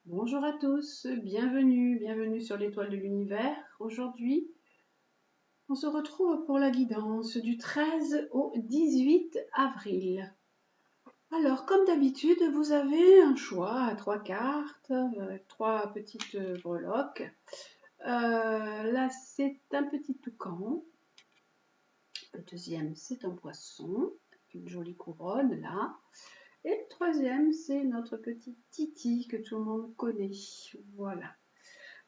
Bonjour à tous, bienvenue sur l'étoile de l'univers. Aujourd'hui, on se retrouve pour la guidance du 13 au 18 avril. Alors, comme d'habitude, vous avez un choix à 3 cartes, trois petites breloques. Là, c'est un petit toucan. Le deuxième, c'est un poisson, une jolie couronne là. Et le troisième, c'est notre petit Titi que tout le monde connaît. Voilà.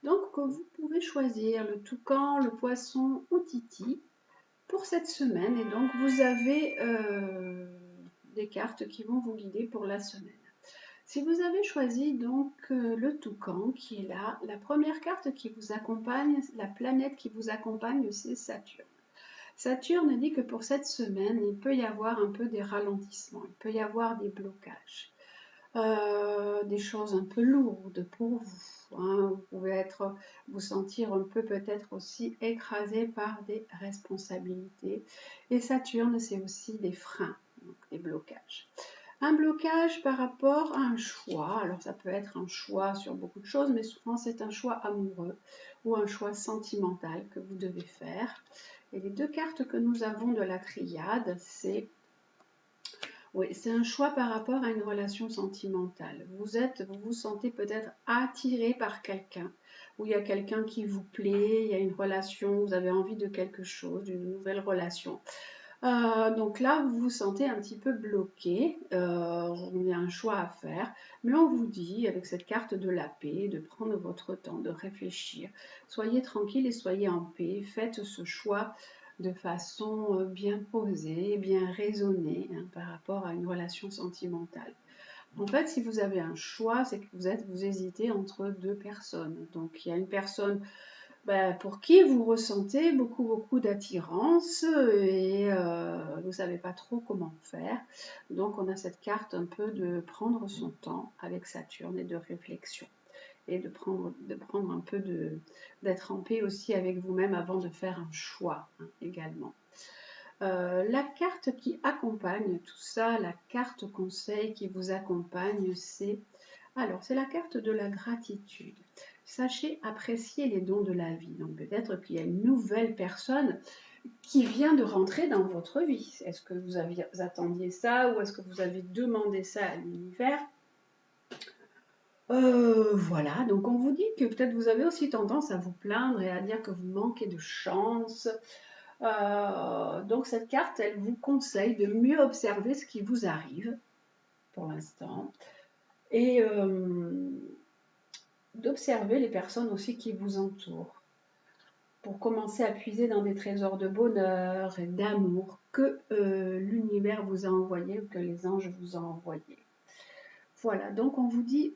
Donc, vous pouvez choisir le toucan, le poisson ou Titi pour cette semaine. Et donc, vous avez des cartes qui vont vous guider pour la semaine. Si vous avez choisi donc le toucan qui est là, la première carte qui vous accompagne, la planète qui vous accompagne, c'est Saturne. Saturne dit que pour cette semaine, il peut y avoir un peu des ralentissements, il peut y avoir des blocages. Des choses un peu lourdes pour vous. Hein. Vous pouvez vous sentir un peu peut-être aussi écrasé par des responsabilités. Et Saturne, c'est aussi des freins, donc des blocages. Un blocage par rapport à un choix. Alors ça peut être un choix sur beaucoup de choses, mais souvent c'est un choix amoureux ou un choix sentimental que vous devez faire. Et les deux cartes que nous avons de la triade, c'est un choix par rapport à une relation sentimentale. Vous vous sentez peut-être attiré par quelqu'un, ou il y a quelqu'un qui vous plaît, il y a une relation, vous avez envie de quelque chose, d'une nouvelle relation. Donc là, vous vous sentez un petit peu bloqué, il y a un choix à faire, mais on vous dit, avec cette carte de la paix, de prendre votre temps, de réfléchir. Soyez tranquille et soyez en paix, faites ce choix de façon bien posée, bien raisonnée hein, par rapport à une relation sentimentale. En fait, si vous avez un choix, c'est que vous hésitez entre deux personnes. Donc il y a une personne pour qui vous ressentez beaucoup d'attirance et vous ne savez pas trop comment faire. Donc on a cette carte un peu de prendre son temps avec Saturne et de réflexion et de prendre un peu d'être en paix aussi avec vous-même avant de faire un choix hein, également. La carte qui accompagne tout ça, la carte conseil qui vous accompagne, c'est la carte de la gratitude. Sachez apprécier les dons de la vie. Donc peut-être qu'il y a une nouvelle personne qui vient de rentrer dans votre vie. Est-ce que vous attendiez ça ou est-ce que vous avez demandé ça à l'univers? Voilà, donc on vous dit que peut-être vous avez aussi tendance à vous plaindre et à dire que vous manquez de chance. Donc cette carte, elle vous conseille de mieux observer ce qui vous arrive pour l'instant et d'observer les personnes aussi qui vous entourent pour commencer à puiser dans des trésors de bonheur et d'amour que l'univers vous a envoyé ou que les anges vous ont envoyé. Voilà, donc on vous dit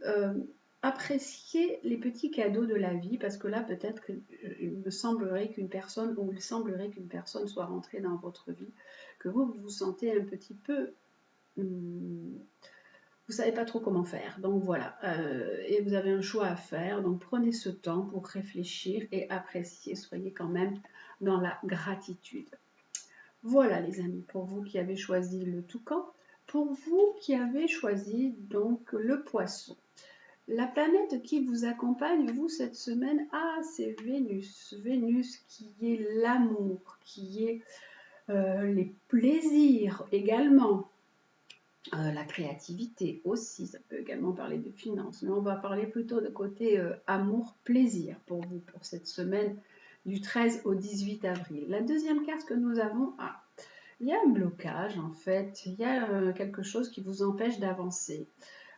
appréciez les petits cadeaux de la vie parce que là peut-être qu'il me semblerait qu'une personne ou il semblerait qu'une personne soit rentrée dans votre vie, que vous vous sentez un petit peu vous savez pas trop comment faire. Donc voilà, et vous avez un choix à faire. Donc prenez ce temps pour réfléchir et apprécier. Soyez quand même dans la gratitude. Voilà les amis, pour vous qui avez choisi le toucan, pour vous qui avez choisi donc le poisson. La planète qui vous accompagne, vous, cette semaine, c'est Vénus. Vénus qui est l'amour, qui est les plaisirs également. La créativité aussi, ça peut également parler de finances, mais on va parler plutôt de côté amour-plaisir pour vous, pour cette semaine du 13 au 18 avril. La deuxième carte que nous avons, il y a un blocage en fait, il y a quelque chose qui vous empêche d'avancer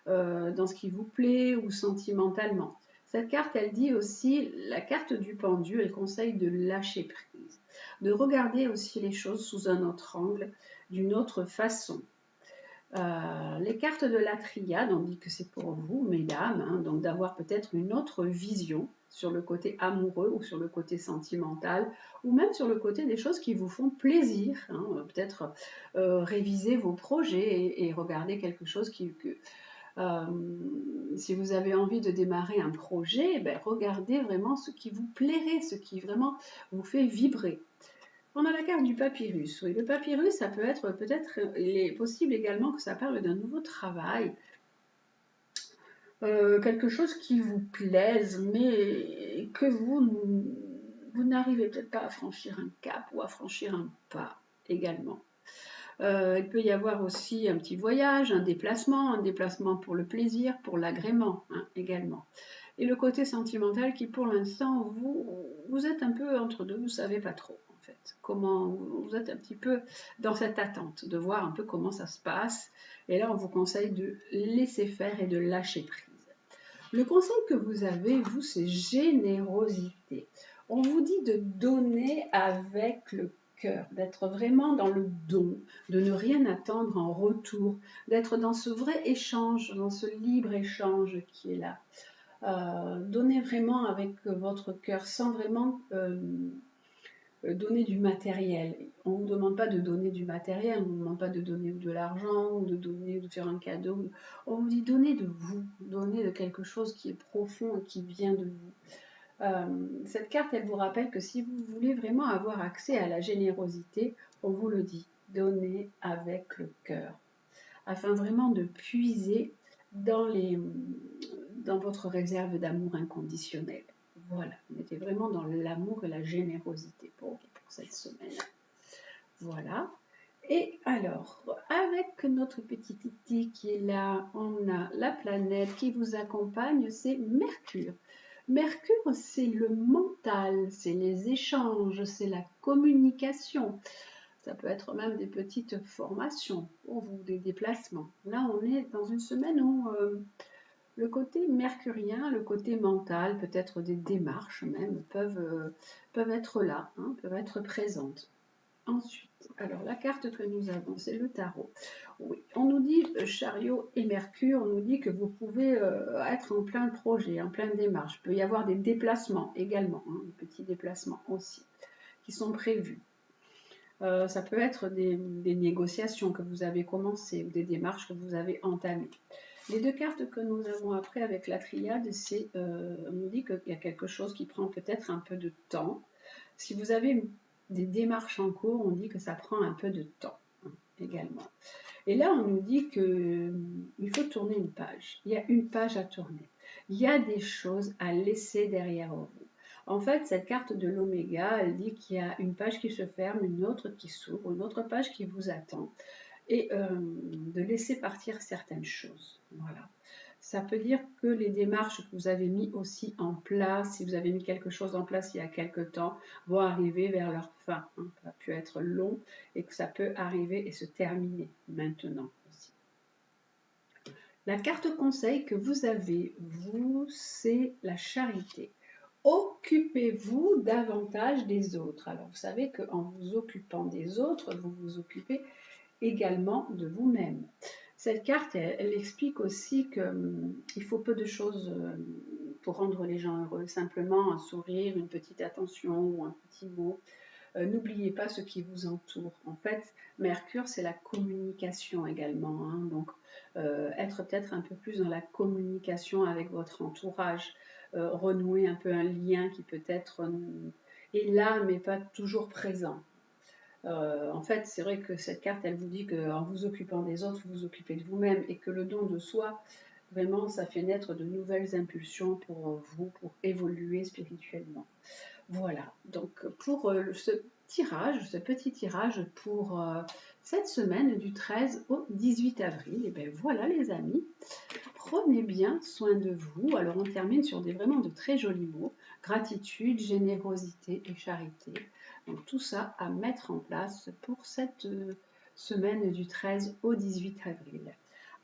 dans ce qui vous plaît ou sentimentalement. Cette carte, elle dit aussi, la carte du pendu, elle conseille de lâcher prise, de regarder aussi les choses sous un autre angle, d'une autre façon. Les cartes de la triade, on dit que c'est pour vous, mesdames, hein, donc d'avoir peut-être une autre vision sur le côté amoureux ou sur le côté sentimental, ou même sur le côté des choses qui vous font plaisir. Hein, peut-être réviser vos projets et regarder quelque chose si vous avez envie de démarrer un projet, regardez vraiment ce qui vous plairait, ce qui vraiment vous fait vibrer. On a la carte du papyrus. Oui, le papyrus, ça peut être peut-être, il est possible également que ça parle d'un nouveau travail. quelque chose qui vous plaise, mais que vous n'arrivez peut-être pas à franchir un cap ou à franchir un pas également. Il peut y avoir aussi un petit voyage, un déplacement pour le plaisir, pour l'agrément hein, également. Et le côté sentimental qui pour l'instant, vous êtes un peu entre deux, vous ne savez pas trop en fait. Comment, vous êtes un petit peu dans cette attente de voir un peu comment ça se passe. Et là, on vous conseille de laisser faire et de lâcher prise. Le conseil que vous avez, vous, c'est générosité. On vous dit de donner avec le cœur, d'être vraiment dans le don, de ne rien attendre en retour, d'être dans ce vrai échange, dans ce libre échange qui est là. Donnez vraiment avec votre cœur sans vraiment donner du matériel. On ne vous demande pas de donner du matériel, on ne vous demande pas de donner de l'argent ou de faire un cadeau. On vous dit donnez de vous, donnez de quelque chose qui est profond et qui vient de vous. Cette carte, elle vous rappelle que si vous voulez vraiment avoir accès à la générosité, on vous le dit, donnez avec le cœur, afin vraiment de puiser dans votre réserve d'amour inconditionnel. Voilà, on était vraiment dans l'amour et la générosité pour cette semaine. Voilà. Et alors, avec notre petit Titi qui est là, on a la planète qui vous accompagne, c'est Mercure. Mercure, c'est le mental, c'est les échanges, c'est la communication. Ça peut être même des petites formations pour vous, des déplacements. Là, on est dans une semaine où le côté mercurien, le côté mental, peut-être des démarches même, peuvent être là, hein, peuvent être présentes. Ensuite, alors la carte que nous avons, c'est le tarot. Oui, on nous dit chariot et Mercure, on nous dit que vous pouvez être en plein projet, en pleine démarche. Il peut y avoir des déplacements également, hein, des petits déplacements aussi, qui sont prévus. Ça peut être des négociations que vous avez commencées ou des démarches que vous avez entamées. Les deux cartes que nous avons après avec la triade, c'est on nous dit qu'il y a quelque chose qui prend peut-être un peu de temps. Si vous avez des démarches en cours, on dit que ça prend un peu de temps hein, également. Et là, on nous dit qu'il faut tourner une page. Il y a une page à tourner. Il y a des choses à laisser derrière vous. En fait, cette carte de l'oméga, elle dit qu'il y a une page qui se ferme, une autre qui s'ouvre, une autre page qui vous attend. Et de laisser partir certaines choses. Voilà. Ça peut dire que les démarches que vous avez mis aussi en place, si vous avez mis quelque chose en place il y a quelque temps, vont arriver vers leur fin. Hein. Ça peut être long et que ça peut arriver et se terminer maintenant aussi. La carte conseil que vous avez, vous, c'est la charité. Occupez-vous davantage des autres. Alors, vous savez qu'en vous occupant des autres, vous vous occupez également de vous-même. Cette carte, elle explique aussi qu'il faut peu de choses pour rendre les gens heureux. Simplement un sourire, une petite attention ou un petit mot. N'oubliez pas ce qui vous entoure. En fait, Mercure, c'est la communication également. Hein. Donc, être peut-être un peu plus dans la communication avec votre entourage. Renouer un peu un lien qui peut-être est là, mais pas toujours présent. En fait, c'est vrai que cette carte, elle vous dit qu'en vous occupant des autres, vous vous occupez de vous-même et que le don de soi, vraiment, ça fait naître de nouvelles impulsions pour vous, pour évoluer spirituellement. Voilà, donc pour ce petit tirage pour cette semaine du 13 au 18 avril, et bien voilà les amis, prenez bien soin de vous. Alors on termine sur vraiment de très jolis mots, gratitude, générosité et charité. Donc tout ça à mettre en place pour cette semaine du 13 au 18 avril.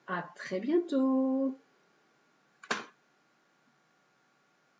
À très bientôt!